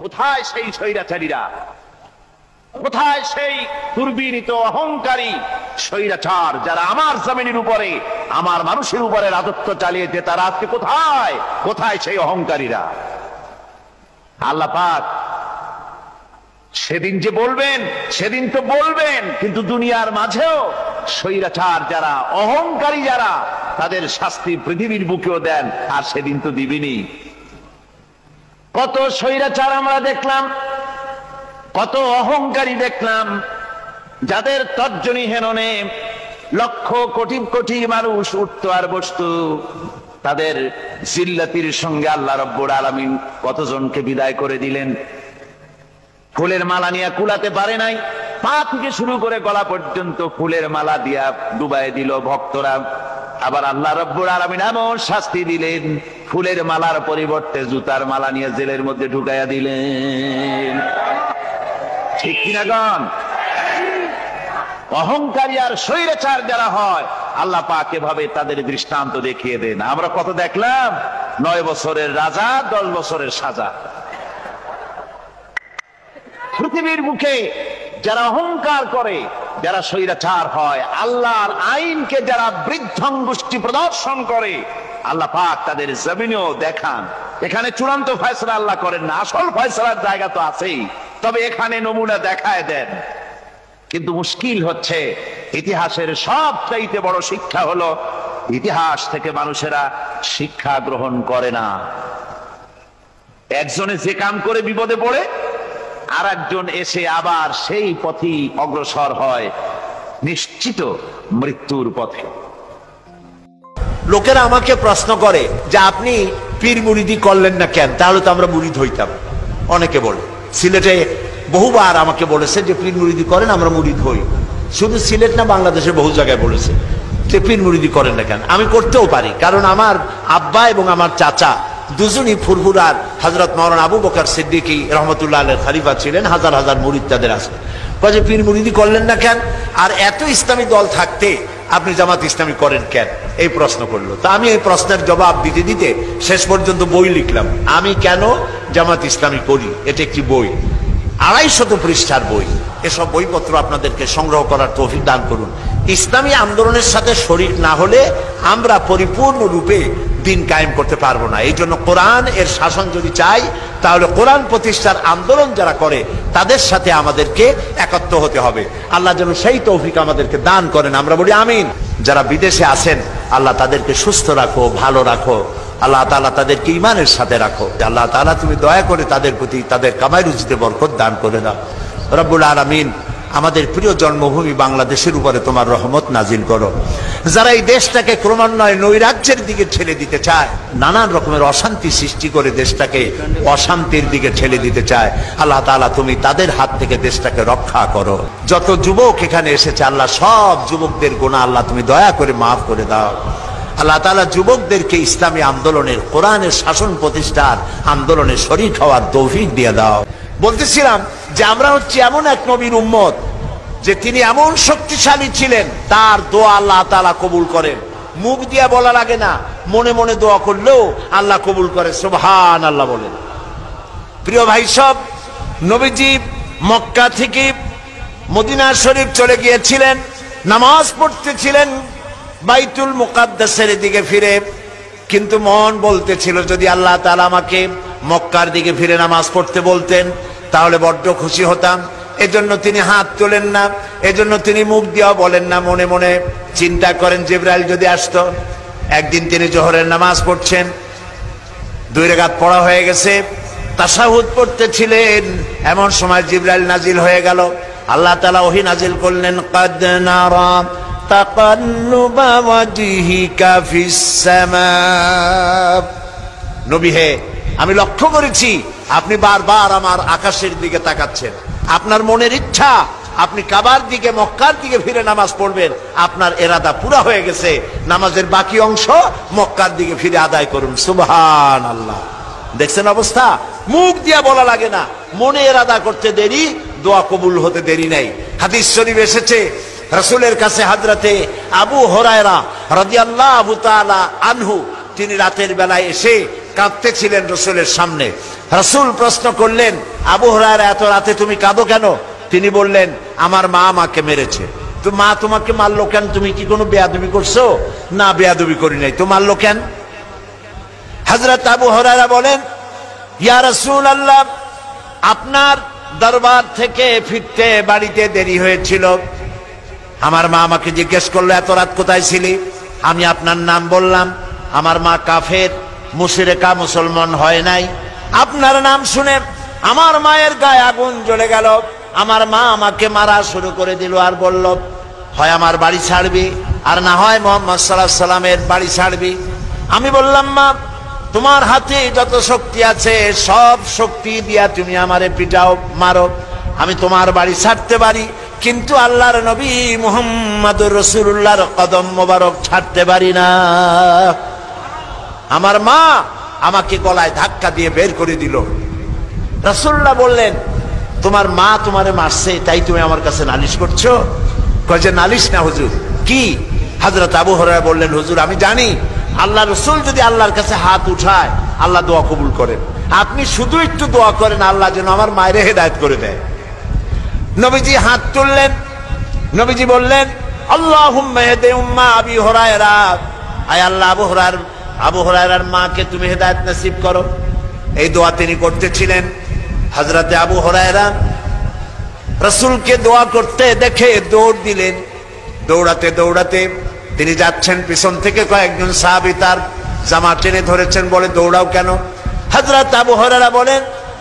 কোথায় সেই স্বৈরাচারীরা? কোথায় সেই দুর্বিনীত অহংকারী স্বৈরাচার যারা আমার জমিনের উপরে, আমার মানুষের উপরে রাজত্ব চালিয়েছে? তারা আজকে কোথায়? কোথায় সেই অহংকারীরা? আল্লাহ পাক সেদিন যে বলবেন, সেদিন তো বলবেন, কিন্তু দুনিয়ার মাঝেও স্বৈরাচার যারা, অহংকারী যারা, তাদের শাস্তি পৃথিবীর বুকেও দেন, আর সেদিন তো দিবেনই। কত স্বৈরাচার আমরা দেখলাম, কত অহংকারী দেখলাম, যাদের তর্জনী হেননে লক্ষ কোটি কোটি মানুষ উঠতো আর বসতো। তাদের জিল্লাতির সঙ্গে আল্লাহ রব্বুল আলামিন কতজনকে বিদায় করে দিলেন। ফুলের মালা নিয়ে কুলাতে পারে নাই, পা থেকে শুরু করে গলা পর্যন্ত ফুলের মালা দিয়া ডুবাই দিল ভক্তরা। আবার আল্লাহ রব্বুল আলামিন এমন শাস্তি দিলেন, ফুলের মালার পরিবর্তে জুতার মালা নিয়ে জেলের মধ্যে ঢুকাইয়া দিলেন। ঠিক কিনা গণ? অহংকারী আর স্বৈরাচার যারা হয়, আল্লাহ পাক এভাবে তাদের দৃষ্টান্ত দেখিয়ে দেন। আমরা কত দেখলাম, 9 বছরের রাজা, 10 বছরের সাজা। পৃথিবীর মুখে যারা অহংকার করে, যারা স্বৈরাচার হয়, আল্লাহর আইনকে যারা বৃদ্ধঙ্গুষ্টি প্রদর্শন করে, আল্লাহ পাক তাদের জমিনেও দেখান। এখানে চূড়ান্ত ফয়সালা আল্লাহ করেন না, আসল ফয়সালার জায়গা তো আছেই, তবে এখানে নমুনা দেখায় দেন। কিন্তু মুশকিল হচ্ছে, ইতিহাসের সবচাইতে বড় শিক্ষা হলো, ইতিহাস থেকে মানুষেরা শিক্ষা গ্রহণ করে না। একজনে যে কাম করে বিপদে পড়ে, আর একজন এসে আবার সেই পথেই অগ্রসর হয়, নিশ্চিত মৃত্যুর পথে। লোকেরা আমাকে প্রশ্ন করে যে আপনি পীর মুরিদি করলেন না কেন? তাহলে তো আমরা মুরিদ হইতাম। অনেকে বলে, সিলেটে বহুবার আমাকে বলেছে যে পীর মুরিদি করেন, আমরা মুরিদ হই। শুধু সিলেট না, বাংলাদেশের বহু জায়গায় বলেছে যে পীর মুরিদি করেন না কেন। আমি করতেও পারি, কারণ আমার আব্বা এবং আমার চাচা দুজনই ফুরফুরার হযরত মাওলানা আবু বকর সিদ্দিকী রহমতুল্লাহ আলাইহির খলিফা ছিলেন। হাজার হাজার মুরিদ তাদের আছে। কাজে পীর মুরিদি করলেন না কেন? আর এত ইসলামী দল থাকতে আপনি জামাত ইসলামী করেন কেন? এই প্রশ্ন করলো। তা আমি এই প্রশ্নের জবাব দিতে দিতে শেষ পর্যন্ত বই লিখলাম, আমি কেন জামাত ইসলামী করি। এটা একটি বই, 250 পৃষ্ঠার বই। এসব বইপত্র আপনাদেরকে সংগ্রহ করার তৌফিক দান করুন। ইসলামী আন্দোলনের সাথে শরীক না হলে আমরা পরিপূর্ণ রূপে দিন কায়েম করতে পারবো না। এই জন্য কোরআন এর শাসন যদি চাই, তাহলে কোরআন প্রতিষ্ঠার আন্দোলন যারা করে তাদের সাথে আমাদেরকে একত্র হতে হবে। আল্লাহ যেন সেই তৌফিক আমাদেরকে দান করেন, আমরা বলি আমিন। যারা বিদেশে আছেন, আল্লাহ তাদেরকে সুস্থ রাখো, ভালো রাখো। আল্লাহ তাআলা তাদেরকে ঈমানের সাথে রাখো। আল্লাহ তাআলা তুমি দয়া করে তাদের প্রতি তাদের কামাই রুজিতে বরকত দান করে দাও। রব্বুল আলামিন, আমাদের প্রিয় জন্মভূমি বাংলাদেশের উপরে তোমার রহমত নাজিল করো। যারা এই দেশটাকে ক্রমান্বয়ে নৈরাজ্যের দিকে ঠেলে দিতে চায়, নানান রকমের অশান্তি সৃষ্টি করে দেশটাকে অশান্তির দিকে ঠেলে দিতে চায়, আল্লাহ তাআলা তুমি তাদের হাত থেকে দেশটাকে রক্ষা করো। যত যুবক এখানে এসেছে, আল্লাহ সব যুবকদের গুনাহ আল্লাহ তুমি দয়া করে মাফ করে দাও। আল্লাহ তাআলা যুবকদেরকে ইসলামী আন্দোলনের, কোরআনের শাসন প্রতিষ্ঠার আন্দোলনে শরীক হওয়ার তৌফিক দিয়ে দাও। বলতেছিলাম যে আমরা হচ্ছে এমন এক নবীর উম্মত যে তিনি এমন শক্তিশালী ছিলেন, তার দোয়া আল্লাহ তাআলা কবুল করেন। মুখ দিয়ে বলা লাগে না, মনে মনে দোয়া করলেও আল্লাহ কবুল করে। সুবহানাল্লাহ বলেন। প্রিয় ভাই সব, নবীজি মক্কা থেকে মদিনা শরীফ চলে গিয়েছিলেন, নামাজ পড়তেছিলেন বাইতুল মুকাদ্দাসের দিকে ফিরে, কিন্তু মন বলতেছিল যদি আল্লাহ তাআলা আমাকে মক্কার দিকে ফিরে নামাজ পড়তে বলতেন তাহলে বড্ড খুশি হতাম। এজন্য তিনি হাত তোলেন না, এজন্য তিনি মুখ দিয়েও বলেন না, মনে মনে চিন্তা করেন জিবরাইল যদি আসতো। একদিন তিনি জোহরের নামাজ পড়ছেন, 2 রাকাত পড়া হয়ে গেছে, তাশাহুদ পড়তেছিলেন, এমন সময় জিবরাইল নাজিল হয়ে গেল। আল্লাহ তাআলা ওহী নাজিল করলেন, কাদ নারা তাকাল্লুবা ওয়াজহিকা ফিস সামা। নবী হে, আমি লক্ষ্য করেছি আপনি বারবার আমার আকাশের দিকে তাকাচ্ছেন। আপনার মনের ইচ্ছা আপনি কাবার দিকে, মক্কার দিকে ফিরে নামাজ পড়বেন। আপনার ইরাদা পুরা হয়ে গেছে, নামাজের বাকি অংশ মক্কার দিকে ফিরে আদায় করুন। সুবহানাল্লাহ। দেখছেন অবস্থা? মুখ দিয়ে বলা লাগে না, মনে ইরাদা করতে দেরি, দোয়া কবুল হতে দেরি নাই। হাদিস শরীফ এসেছে, রাসূলের কাছে হযরতে আবু হুরায়রা রাদিয়াল্লাহু তাআলা আনহু, তিনি রাতের বেলায় এসে কাঁদতেছিলেন রাসূলের সামনে। রাসূল প্রশ্ন করলেন, আবু হুরায়রা এত রাতে তুমি কাঁদো কেন? তিনি বললেন, আমার মা আমাকে মেরেছে। তো মা তোমাকে মারলো কেন? তুমি কি কোনো বেয়াদবি করছো? না, বেয়াদবি করি নাই। তো মারলো কেন? হযরত আবু হুরায়রা বলেন, ইয়া রাসূলুল্লাহ, আপনার দরবার থেকে ফিরতে বাড়িতে দেরি হয়েছিল। আমার মা আমাকে জিজ্ঞেস করলো, এত রাত কোথায় ছিলি? আমি আপনার নাম বললাম। আমার মা কাফের, মুশরিকা, মুসলমান হয় নাই। আপনার নাম শুনে আমার মায়ের গায়ে আগুন জ্বলে গেল। আমার মা আমাকে মারা শুরু করে দিল আর বলল, হয় আমার বাড়ি ছাড়বি আর না হয় মুহাম্মদ সাল্লাল্লাহু আলাইহি সাল্লামের বাড়ি ছাড়বি। আমি বললাম, মা, তোমার হাতে যত শক্তি আছে সব শক্তি দিয়া তুমি আমারে পিটাও, মারো, আমি তোমার বাড়ি ছাড়তে পারি, কিন্তু আল্লাহর নবী মুহাম্মদুর রাসূলুল্লাহর কদম মোবারক ছাড়তে পারি না। আমার মা আমাকে গলায় ধাক্কা দিয়ে বের করে দিল। রাসূলুল্লাহ বললেন, তোমার মা তোমারে মারছে তাই তুমি আমার কাছে নালিশ করছো? কয় যে নালিশ না হুজুর। কি? হযরত আবু হুরায়রা বললেন, হুজুর আমি জানি আল্লাহ রাসূল যদি আল্লাহর কাছে হাত উঠায় আল্লাহ দোয়া কবুল করেন। আপনি শুধু একটু দোয়া করেন আল্লাহ যেন আমার মায়ের হেদায়েত করে দেয়। নবীজি হাত তুললেন। নবীজি বললেন, আল্লাহুম্মা ইহদি উম্মা আবি হুরায়রা, আয় আল্লাহ আবু হুরায়রার মাকে তুমি হেদায়েত নসিব করো। এই দোয়া তিনি করতেছিলেন। হযরতে আবু হুরায়রা রাসূলকে দোয়া করতে দেখে দৌড় দিলেন। দৌড়াতে দৌড়াতে তিনি যাচ্ছেন, পিছন থেকে কয়েকজন সাহাবী তার জামা টেনে ধরেছেন, বলে দৌড়াও কেন? হযরত আবু হুরায়রা বলেন,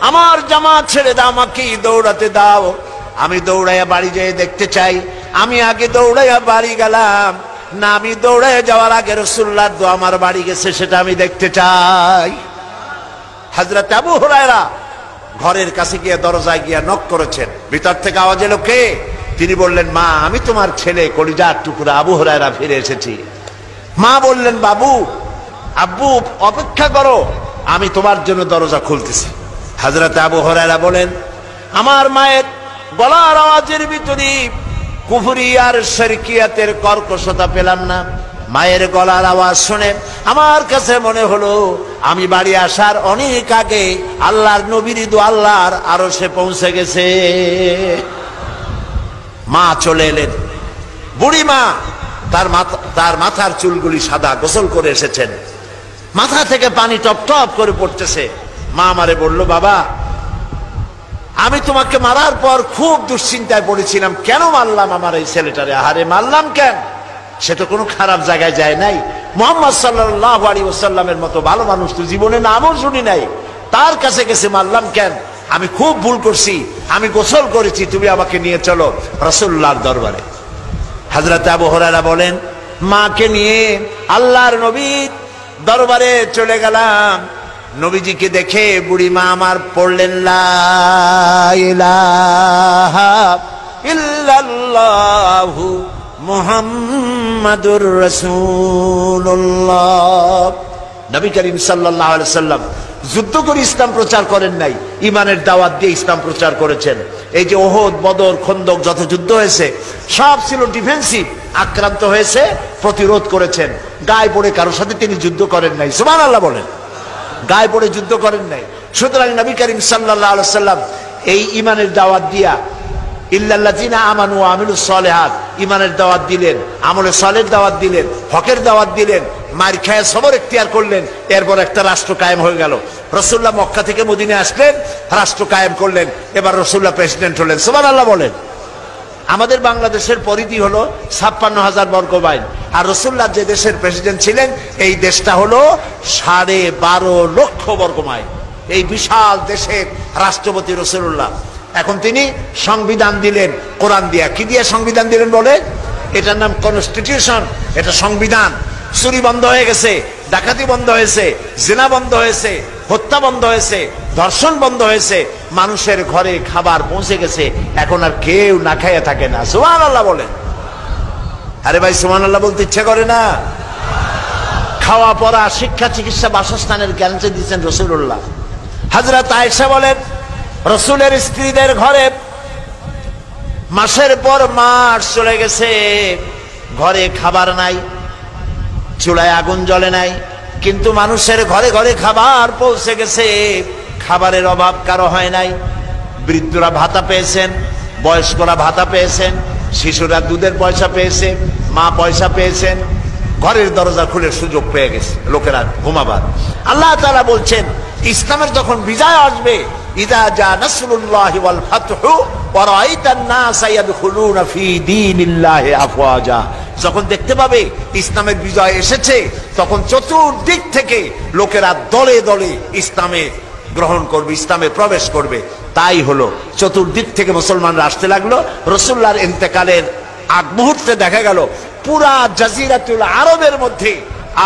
আমার জামা ছেড়ে দাও, আমাকে দৌড়াতে দাও, আমি দৌড়াইয়া বাড়ি যেয়ে দেখতে চাই। আমি আগে দৌড়াইয়া বাড়ি গেলাম না, আমি দৌড়াইয়া যাওয়ার আগে রাসূলুল্লাহর দোয়া আমার বাড়ি গেছে সেটা আমি দেখতে চাই। হযরত আবু হুরায়রা ঘরের কাছে গিয়ে দরজায় গিয়ে নক করেছেন। ভিতর থেকে আওয়াজ এলো, কে? তিনি বললেন, মা, আমি তোমার ছেলে কলিজার টুকরা আবু হুরায়রা ফিরে এসেছি। মা বললেন, বাবু, আব্বু অপেক্ষা করো, আমি তোমার জন্য দরজা খুলতেছি। হযরত আবু হুরায়রা বলেন, আমার মায়ের গলার আওয়াজের ভিতরে কুফরি আর শিরকিয়াতের কর্কশতা পেলাম না। মায়ের গলার আওয়াজ শুনে আমার কাছে মনে হলো আমি বাড়ি আসার অনেক আগে আল্লাহর নবীর দোয়া আল্লাহর আরশে পৌঁছে গেছে। মা চলে এলেন। বুড়ি মা, তার মাথার চুলগুলি সাদা, গোসল করে এসেছেন, মাথা থেকে পানি টপ টপ করে পড়তেছে। মা আমারে বলল, বাবা, আমি তোমাকে মারার পর খুব দুশ্চিন্তায় পড়েছিলাম, কেন মারলাম আমার এই ছেলেটারে? আহারে, মারলাম কেন? সে তো কোনো খারাপ জায়গায় যায় নাই। মুহাম্মদ সাল্লাল্লাহু আলাইহি ওয়াসাল্লামের মতো ভালো মানুষ তো জীবনে নামও শুনি নাই, তার কাছে গেছে মারলাম কেন? আমি খুব ভুল করছি, আমি গোসল করেছি, তুমি আমাকে নিয়ে চলো রাসূলুল্লাহর দরবারে। হযরত আবু হুরায়রা বলেন, মাকে নিয়ে আল্লাহর নবীর দরবারে চলে গেলাম। নবীজিকে দেখে বুড়ি মা আমার পড়লেন, লা ইলাহা ইল্লাল্লাহু মুহাম্মাদুর রাসূলুল্লাহ। নবী করিম সাল্লাল্লাহু আলাইহি ওয়াসাল্লাম যুদ্ধ করে ইসলাম প্রচার করেন নাই, ইমানের দাওয়াত দিয়ে ইসলাম প্রচার করেছেন। এই যে ওহদ, বদর, খন্দক যত যুদ্ধ হয়েছে সব ছিল ডিফেন্সিভ, আক্রান্ত হয়েছে, প্রতিরোধ করেছেন। গায়ে পড়ে কারোর সাথে তিনি যুদ্ধ করেন নাই, সুবহানাল্লাহ বলেন, গায়ে পড়ে যুদ্ধ করেন নাই। সুতরাং নবী করিম সাল্লাল্লাহু আলাইহি ওয়াসাল্লাম এই ইমানের দাওয়াত দিয়া ইল্লাল্লাযিনা আমানু ওয়া আমিলুস সালিহাত, ইমানের দাওয়াত দিলেন, আমলে সালের দাওয়াত দিলেন, হকের দাওয়াত দিলেন, মার খায় সবর ইখতিয়ার করলেন। এরপর একটা রাষ্ট্র কায়েম হয়ে গেল। রাসূলুল্লাহ মক্কা থেকে মদিনায় আসলেন, রাষ্ট্র কায়েম করলেন। এবার রাসূলুল্লাহ প্রেসিডেন্ট হলেন, সুবহানাল্লাহ বলেন। আমাদের বাংলাদেশের পরিধি হলো ৫৬,০০০ বর্গ মাইল, আর রাসূলুল্লাহ যে দেশের প্রেসিডেন্ট ছিলেন এই দেশটা হলো ১২.৫ লক্ষ বর্গ মাইল। এই বিশাল দেশের রাষ্ট্রপতি রাসূলুল্লাহ। এখন তিনি সংবিধান দিলেন কোরআন দিয়া। কি দিয়ে সংবিধান দিলেন বলে? এটার নাম কনস্টিটিউশন, এটা সংবিধান। চুরি বন্ধ হয়ে গেছে, ডাকাতি বন্ধ হয়েছে, জিনা বন্ধ হয়েছে, হত্যা বন্ধ হয়েছে, ধর্ষণ বন্ধ হয়েছে, মানুষের ঘরে খাবার পৌঁছে গেছে, এখন আর কেউ না খাইয়া থাকে না। সুবহানাল্লাহ বলেন। আরে ভাই, সুবহানাল্লাহ বলতে ইচ্ছা করে না? খাওয়া পড়া, শিক্ষা, চিকিৎসা, বাসস্থানের গ্যারান্টি দিচ্ছেন রাসূলুল্লাহ। হযরত আয়েশা বলেন, রাসূলের স্ত্রীদের ঘরে মাসের পর মাস চলে গেছে, ঘরে খাবার নাই, চুলায় আগুন জ্বলে নাই, কিন্তু মানুষের ঘরে ঘরে খাবার পৌঁছে গেছে, খাবারের অভাব কারো হয় নাই। বৃদ্ধরা ভাতা পেয়েছেন, বয়স্করা ভাতা পেয়েছেন, শিশুরা দুধের পয়সা পেয়েছে, মা পয়সা পেয়েছেন, ঘরের দরজা খুলে সুযোগ পেয়ে গেছে লোকেরা ঘুমাবার। আল্লাহ তাআলা বলছেন ইসলামের যখন বিজয় আসবে, ইযা জা নাসরুল্লাহি ওয়াল ফাতহু ওয়া রাআইতান নাসা ইয়াদখুলুনা ফি দীনিল্লাহি আফওয়াজা, যখন দেখতে পাবে ইসলামের বিজয় এসেছে, তখন চতুর্দিক থেকে লোকেরা দলে দলে ইসলামে গ্রহণ করবে, ইসলামে প্রবেশ করবে। তাই হলো, চতুর্দিক থেকে মুসলমানরা আসতে লাগলো। রাসূলুল্লাহর ইন্তেকালের আগ মুহূর্তে দেখা গেল পুরা জাজিরাতুল আরবের মধ্যে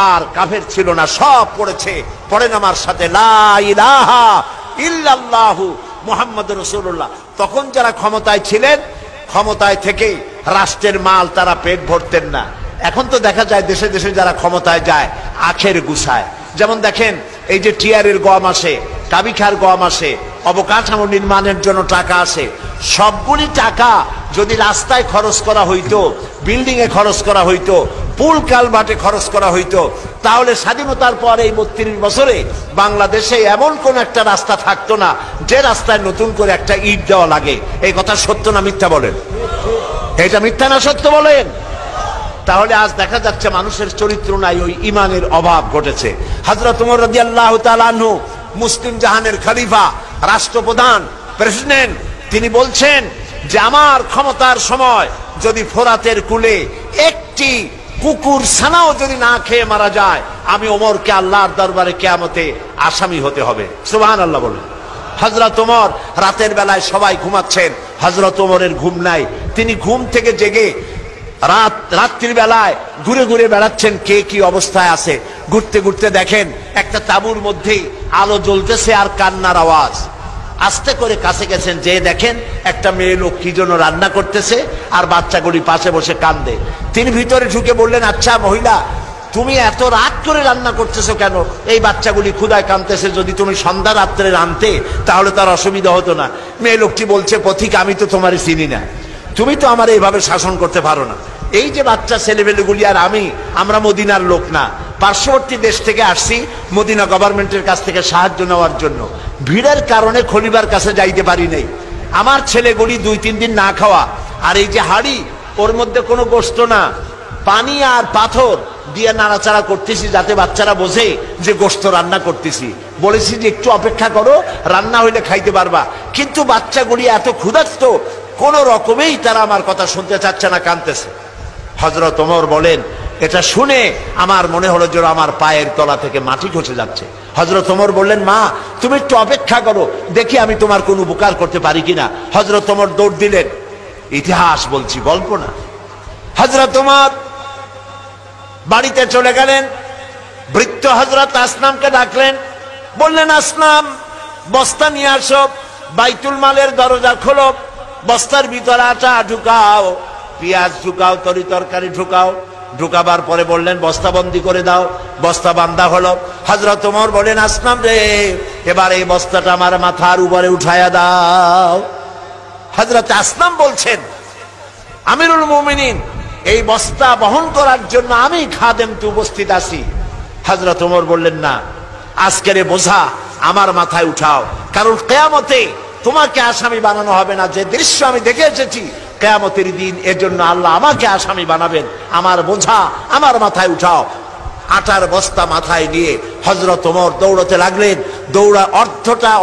আর কাফের ছিল না, সব পড়েছে। পড়েন আমার সাথে, লা ইলাহা ইল্লাল্লাহু মুহাম্মাদুর রাসূলুল্লাহ। তখন যারা ক্ষমতায় ছিলেন, ক্ষমতায় থেকে রাষ্ট্রের মাল তারা পেট ভরতেন না। এখন তো দেখা যায় দেশে দেশে যারা ক্ষমতায় যায় আখের গুছায়। যেমন দেখেন, এই যে টিয়ারের গম আসে, কাবিখার গম আসে, অবকাঠামো নির্মাণের জন্য টাকা আসে, সবগুলি টাকা যদি রাস্তায় খরচ করা হইতো, বিল্ডিং এ খরচ করা হইতো, পুল কালভার্টে খরচ করা হইতো, তাহলে স্বাধীনতার পর এই 32 বছরে বাংলাদেশে এমন কোন একটা রাস্তা থাকতো না যে রাস্তায় নতুন করে একটা ইট দেওয়া লাগে। এই কথা সত্য না মিথ্যা বলেন? এটা মিথ্যা না সত্য বলেন? তাহলে আজ দেখা যাচ্ছে মানুষের চরিত্র নাই, ওই ইমানের অভাব ঘটেছে। হযরত ওমর রাদিয়াল্লাহু তাআলা আনহু, মুসলিম জাহানের খলিফা, রাষ্ট্রপ্রধান, প্রেসিডেন্ট, তিনি বলছেন যে আমার ক্ষমতার সময় যদি ফোরাতের কূলে একটি কুকুর ছানাও যদি না খেয়ে মারা যায়, আমি ওমরকে আল্লাহর দরবারে কিয়ামতে আসামি হতে হবে। সুবহানাল্লাহ বলেন। হযরত ওমর রাতের বেলায় সবাই ঘুমাচ্ছেন, হযরত ওমরের ঘুম নাই। তিনি ঘুম থেকে জেগে রাত্রির বেলায় ঘুরে ঘুরে বেড়াচ্ছেন কে কি অবস্থায় আছে। ঘুরতে ঘুরতে দেখেন একটা তাঁবুর মধ্যে আলো জ্বলতেছে আর কান্নার আওয়াজ। আস্তে করে কাছে গেছেন, যে দেখেন একটা মেয়ে লোক কি জন্য রান্না করতেছে আর বাচ্চাগুলি পাশে বসে কান্দে। তিনি ভিতরে ঢুকে বললেন, আচ্ছা মহিলা, তুমি এত রাত করে রান্না করতেছো কেন? এই বাচ্চাগুলি ক্ষুধায় কাঁদতেছে, যদি তুমি সন্ধ্যা রাত্রে রাঁধতে তাহলে তার অসুবিধা হতো না। মেয়ে লোকটি বলছে, পথিক, আমি তো তোমার চিনি না, তুমি তো আমার এইভাবে শাসন করতে পারো না। এই যে বাচ্চা ছেলেমেয়েগুলি আর আমরা মদিনার লোক না, পার্শ্ববর্তী দেশ থেকে আসছি মদিনা গভর্নমেন্টের কাছ থেকে সাহায্য নেওয়ার জন্য। ভিড়ের কারণে খলিফার কাছে যাইতে পারি নাই। আমার ছেলেগুলি 2-3 দিন না খাওয়া, আর এই যে হাড়ি, ওর মধ্যে কোনো গোশত না, পানি আর পাথর দিয়ে নাড়াচাড়া করতেছি যাতে বাচ্চারা বোঝে যে গোশত রান্না করতেছি। বলেছি যে একটু অপেক্ষা করো, রান্না হইলে খাইতে পারবা। কিন্তু বাচ্চাগুলি এত ক্ষুধার্ত, কোন রকমেই তারা আমার কথা শুনতে চাচ্ছে না, কাঁদতেছে। হযরত ওমর বলেন, এটা শুনে আমার মনে হলো যে আমার পায়ের তলা থেকে মাটি খসে যাচ্ছে। হযরত ওমর বললেন, মা তুমি একটু অপেক্ষা করো, দেখি আমি তোমার কোন উপকার করতে পারি কিনা। হযরত ওমর দৌড় দিলেন। ইতিহাস বলছি, গল্প না। হযরত ওমর বাড়িতে চলে গেলেন। বৃদ্ধ হযরত আসলামকে ডাকলেন, বললেন, আসলাম বস্তা নিয়ে আসো, বাইতুল মালের দরজা খোলো, বস্তার ভিতরে আটা ঢুকাও, পেঁয়াজ ঢুকাও, তরি তরকারি ঢুকাও। ঢুকাবার পরে বললেন, বস্তা বন্দি করে দাও। বস্তা বান্ধা হলো। হযরত ওমর বলেন, আসলাম রে, এবার এই বস্তাটা আমার মাথার উপরে উঠায়া দাও। হযরত আসলাম বলছেন, আমিরুল মুমিনিন, এই বস্তা বহন করার জন্য আমি খাদেম তো উপস্থিত আছি। হযরত ওমর বললেন, না, আজকের বোঝা আমার মাথায় উঠাও, কারণ কিয়ামতে তোমাকে আসামি বানানো হবে না। যে দৃশ্য আমি দেখে এসেছি কিয়ামতের দিন, এর জন্য আল্লাহ আমাকে আসামি বানাবেন। আমার বোঝা আমার মাথায় উঠাও। আটার বস্তা মাথায় নিয়ে হযরত ওমর দৌড়তে লাগলেন।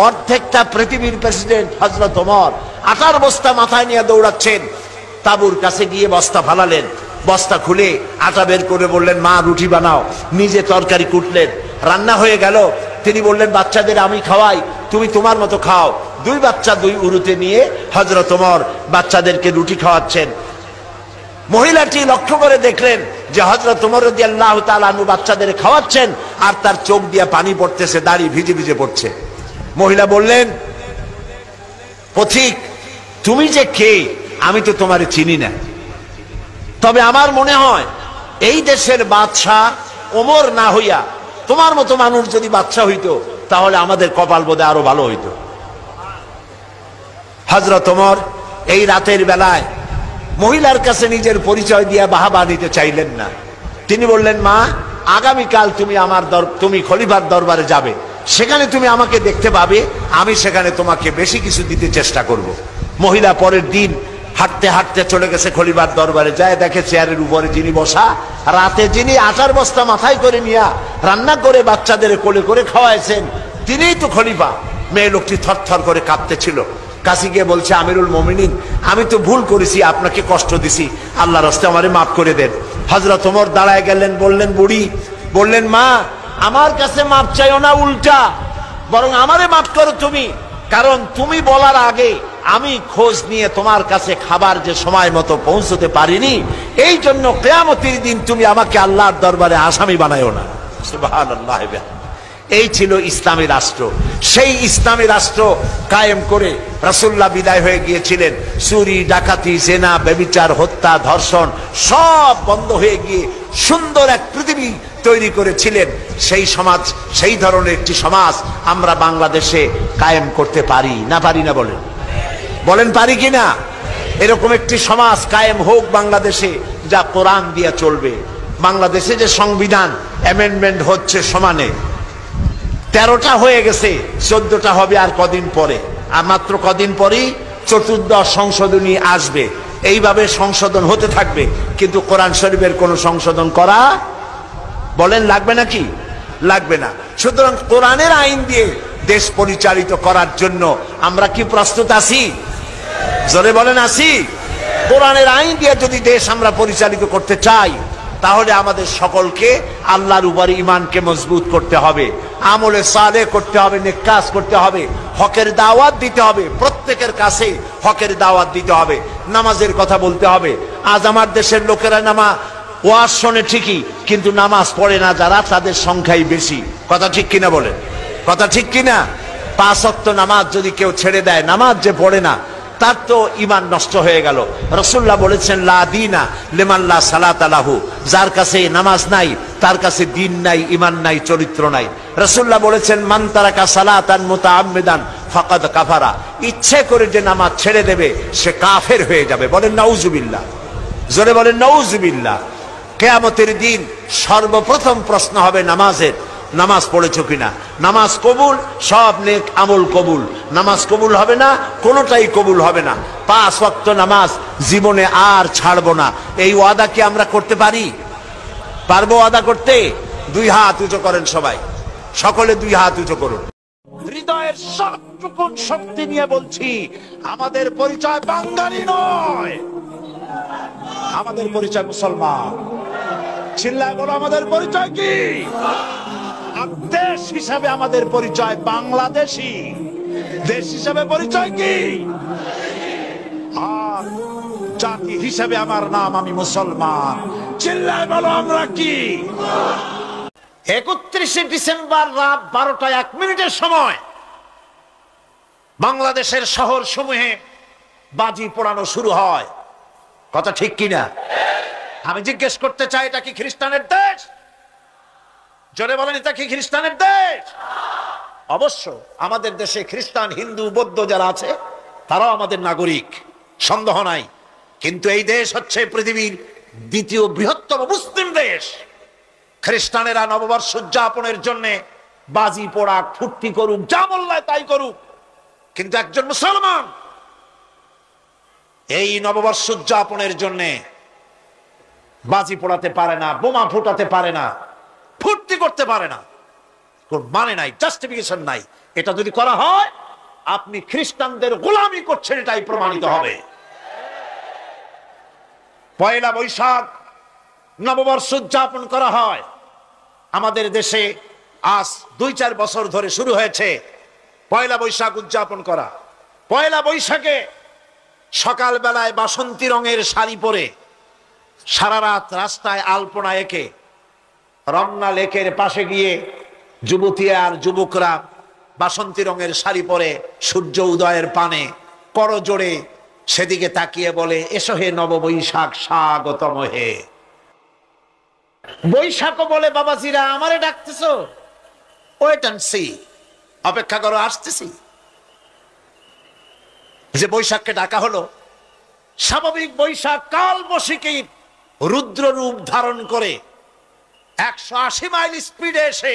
অর্ধেকটা পৃথিবীর প্রেসিডেন্ট হযরত ওমর আটার বস্তা মাথায় নিয়ে দৌড়াচ্ছেন। তাঁবুর কাছে গিয়ে বস্তা ফালালেন। বস্তা খুলে আটা বের করে বললেন, মা রুটি বানাও। নিজে তরকারি কুটলেন, রান্না হয়ে গেল। তিনি বললেন, বাচ্চাদের আমি খাওয়াই, তুমি তোমার মতো খাও। 2 বাচ্চা 2 উরুতে নিয়ে হযরত ওমর বাচ্চাদেরকে রুটি খাওয়াচ্ছেন। মহিলাটি লক্ষ্য করে দেখলেন যে হযরত ওমর রাদিয়াল্লাহু তাআলা আনহু বাচ্চাদের খাওয়াচ্ছেন আর তার চোখ দিয়ে পানি পড়তেছে, দাড়ি ভিজে ভিজে পড়ছে। মহিলা বললেন, পথিক, তুমি যে কে আমি তো তোমারে চিনি না, তবে আমার মনে হয় এই দেশের বাদশা ওমর না হইয়া তোমার মতো মানুষ যদি বাদশা হইতো তাহলে আমাদের কপাল বোধে আরো ভালো হইতো। হযরত ওমর এই রাতের বেলায় মহিলার কাছে নিজের পরিচয় দিয়ে বাহাবা দিতে চাইলেন না। তিনি বললেন, মা আগামীকাল তুমি খলিফার দরবারে যাবে, সেখানে তুমি আমাকে দেখতে পাবে, আমি সেখানে তোমাকে বেশি কিছু দিতে চেষ্টা করব। মহিলা পরের দিন হাঁটতে হাঁটতে চলে গেছে খলিফার দরবারে, যায় দেখে চেয়ারের উপরে যিনি বসা, রাতে যিনি আটার বস্তা মাথায় করে নিয়া রান্না করে বাচ্চাদের কোলে করে খাওয়াইছেন, তিনিই তো খলিফা। মেয়ে লোকটি থরথর করে কাঁপতেছিল। কাছে গিয়ে বলছে, আমিরুল মোমিনিন, আমি তো ভুল করেছি, আপনাকে কষ্ট দিছি, আল্লাহর রাস্তায় আমারে মাফ করে দেন। হযরত ওমর দাঁড়ায় গেলেন, বললেন, বুড়ি বললেন, মা আমার কাছে মাপ চাইও না, উল্টা বরং আমারে মাফ করো তুমি, কারণ তুমি বলার আগে আমি খোঁজ নিয়ে তোমার কাছে খাবার যে সময় মতো পৌঁছতে পারিনি, এই জন্য কিয়ামতের দিন তুমি আমাকে আল্লাহর দরবারে আসামি বানায়ো না। সুবহানাল্লাহ। এই ছিল ইসলামী রাষ্ট্র। সেই ইসলামী রাষ্ট্র কায়েম করে রাসূলুল্লাহ বিদায় হয়ে গিয়েছিলেন। চুরি, ডাকাতি, জেনা, ব্যভিচার, হত্যা, ধর্ষণ সব বন্ধ হয়ে গিয়ে সুন্দর এক পৃথিবী তৈরি করেছিলেন। সেই সমাজ, সেই ধরনের একটি সমাজ আমরা বাংলাদেশে কায়েম করতে পারি না, পারি না? বলেন বলেন পারি কিনা? এরকম একটি সমাজ কায়েম হোক বাংলাদেশে, যা কোরআন দিয়ে চলবে। বাংলাদেশে যে সংবিধান অ্যামেন্ডমেন্ট হচ্ছে সমানে, 13টা হয়ে গেছে, 14টা হবে আর কদিন পরে, আর মাত্র কদিন পরেই 14দশ সংশোধনী আসবে। এইভাবে সংশোধন হতে থাকবে, কিন্তু কোরআন শরীফের কোন সংশোধন করা, বলেন লাগবে নাকি? লাগবে না। সুতরাং কোরআনের আইন দিয়ে দেশ পরিচালিত করার জন্য আমরা কি প্রস্তুত আছি? জোরে বলেন আছি? কোরআনের আইন দিয়ে যদি দেশ আমরা পরিচালিত করতে চাই, তাহলে আমাদের সকলকে আল্লাহর উপর ঈমানকে মজবুত করতে হবে, আমলে সালেহ করতে হবে, নেক কাজ করতে হবে, হকের দাওয়াত দিতে হবে, প্রত্যেকের কাছে হকের দাওয়াত দিতে হবে, নামাজের কথা বলতে হবে। আজ আমার দেশের লোকেরা ওয়াজ শোনে ঠিকই, কিন্তু নামাজ পড়ে না যারা, তাদের সংখ্যাই বেশি। কথা ঠিক কিনা বলেন? কথা ঠিক কিনা? 5 ওয়াক্ত নামাজ যদি কেউ ছেড়ে দেয়, নামাজ যে পড়ে না, তার তো ঈমান নষ্ট হয়ে গেল। রাসূলুল্লাহ বলেছেন, লা দীনা লিমান লা সালাতা লাহু, যার কাছে নামাজ নাই তার কাছে দ্বীন নাই, ঈমান নাই, চরিত্র নাই। রাসূলুল্লাহ বলেছেন, মান তারাকা সালাতান মুতাআম্মিদান ফাকাদ কাফারা, ইচ্ছে করে যে নামাজ ছেড়ে দেবে সে কাফের হয়ে যাবে। বলেন নাউজুবিল্লাহ। জোরে বলেন নাউজুবিল্লাহ। কিয়ামতের দিন সর্বপ্রথম প্রশ্ন হবে নামাজের, নামাজ পড়েছো কিনা। নামাজ কবুল, সব নেক আমল কবুল। নামাজ কবুল হবে না, কোনোটাই কবুল হবে না। 5 ওয়াক্ত নামাজ জীবনে আর ছাড়বো না, এই ওয়াদা কি আমরা করতে পারি? পারবো ওয়াদা করতে? 2 হাত উঁচু করেন সবাই, সকলে 2 হাত উঁচু করুন। হৃদয়ের সবটুকু শক্তি নিয়ে বলছি, আমাদের পরিচয় বাঙালি নয়, আমাদের পরিচয় মুসলমান। চিল্লায় বলো, আমাদের পরিচয় কি? দেশ হিসাবে আমাদের পরিচয় বাংলাদেশী, দেশ হিসাবে পরিচয় কি? আর জাতি হিসাবে আমার নাম, আমি মুসলমান। চিল্লায় বলো, আমরা কি? 31শে ডিসেম্বর রাত 12টা 1 মিনিটের সময় বাংলাদেশের শহর সমূহে বাজি পোড়ানো শুরু হয়। কথা ঠিক কিনা? আমি জিজ্ঞেস করতে চাই, এটা কি খ্রিস্টানের দেশ? জোরে বলেন, এটা কি খ্রিস্টানের দেশ? অবশ্য আমাদের দেশে খ্রিস্টান, হিন্দু, বৌদ্ধ যারা আছে তারাও আমাদের নাগরিক, সন্দেহ নাই। কিন্তু এই দেশ হচ্ছে পৃথিবীর 2য় বৃহত্তম মুসলিম দেশ। খ্রিস্টানেরা নববর্ষ উদযাপনের জন্য বাজি পোড়া, ফুর্তি করুক, যা বললে তাই করুক, কিন্তু একজন মুসলমান এই নববর্ষ উদযাপনের জন্য বাজি পোড়াতে পারে না, বোমা ফুটাতে পারে না, ফুর্তি করতে পারে না। মানে নাই, জাস্টিফিকেশন নাই। এটা যদি করা হয়, আপনি খ্রিস্টানদের গোলামি করছেন, এটাই প্রমাণিত হবে। 1 বৈশাখ নববর্ষ উদযাপন করা হয় আমাদের দেশে। আজ 2-4 বছর ধরে শুরু হয়েছে 1 বৈশাখ উদযাপন করা। 1 বৈশাখে সকাল বেলায় বাসন্তী রঙের শাড়ি পরে সারা রাত রাস্তায় আলপনা এঁকে রমনা লেকের পাশে গিয়ে যুবতী আর যুবকরা বাসন্তী রঙের শাড়ি পরে সূর্য উদয়ের পানে করজোড়ে সেদিকে তাকিয়ে বলে, এসো হে নববৈশাখ, স্বাগতম হে। বৈশাখও বলে, বাবাজিরা আমারে ডাকতেছো? ওয়েট এন্ড সি, অপেক্ষা করো, আসতেছি। যে বৈশাখকে ডাকা হলো, স্বাভাবিক বৈশাখ কাল বৈশাখী রুদ্র রূপ ধারণ করে 180 মাইল স্পিডে এসে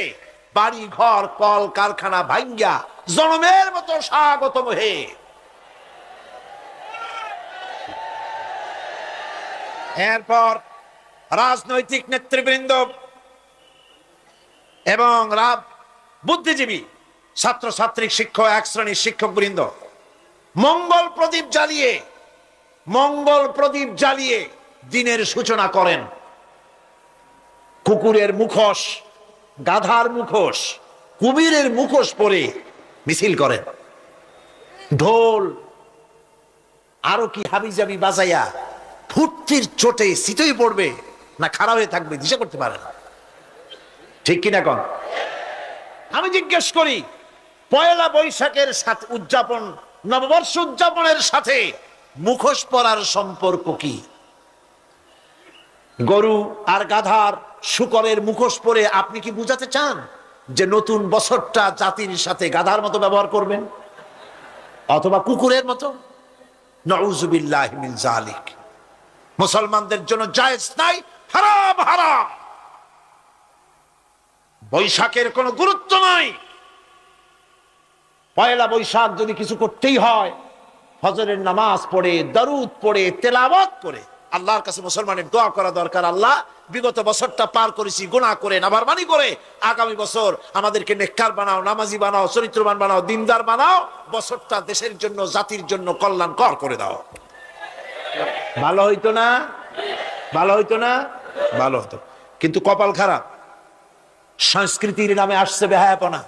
বাড়ি ঘর কল কারখানা ভাঙ্গা জনমের মতো স্বাগতম হে। এরপর রাজনৈতিক নেতৃবৃন্দ এবং বুদ্ধিজীবী, ছাত্রছাত্রী, শিক্ষক, এক শ্রেণীর শিক্ষক বৃন্দ মঙ্গল প্রদীপ জ্বালিয়ে দিনের সূচনা করেন। কুকুরের মুখোশ, গাধার মুখোশ, কুমিরের মুখোশ পরে মিছিল করেন। ঢোল আরো কি হাবিজাবি বাজাইয়া ফুর্তির চোটে শীতই পড়বে না খারাপ হয়ে থাকবে দিশা করতে পারে না। ঠিক কিনা কন? আমি জিজ্ঞেস করি, পয়লা বৈশাখের সাথে উদযাপন, নববর্ষ উদযাপনের সাথে মুখোশ পরার সম্পর্ক কি? গরু আর গাধার শূকরের মুখোশ পরে আপনি কি বুঝাতে চান যে নতুন বছরটা জাতির সাথে গাধার মতো ব্যবহার করবেন অথবা কুকুরের মতো? নাউযুবিল্লাহি মিন যালিক। মুসলমানদের জন্য জায়েজ নাই, হারাম হারাম। বৈশাখের কোনো গুরুত্ব নাই। পয়লা বৈশাখ যদি কিছু করতেই হয়, ফজরের নামাজ পড়ে, দরুদ পড়ে, তেলাওয়াত করে আল্লাহর কাছে মুসলমানের দোয়া করা দরকার। আল্লাহ, বিগত বছরটা পার করেছি গুনাহ করে, নাফরমানি করে, আগামী বছর আমাদেরকে নেককার বানাও, নামাজি বানাও, চরিত্রবান বানাও, দিনদার বানাও, বছরটা দেশের জন্য, জাতির জন্য কল্যাণকর করে দাও। ভালো হইতো না? ভালো হইতো না? ভালো হতো। কিন্তু কপাল খারাপ, সংস্কৃতির নামে আসছে বেহায়াপনা।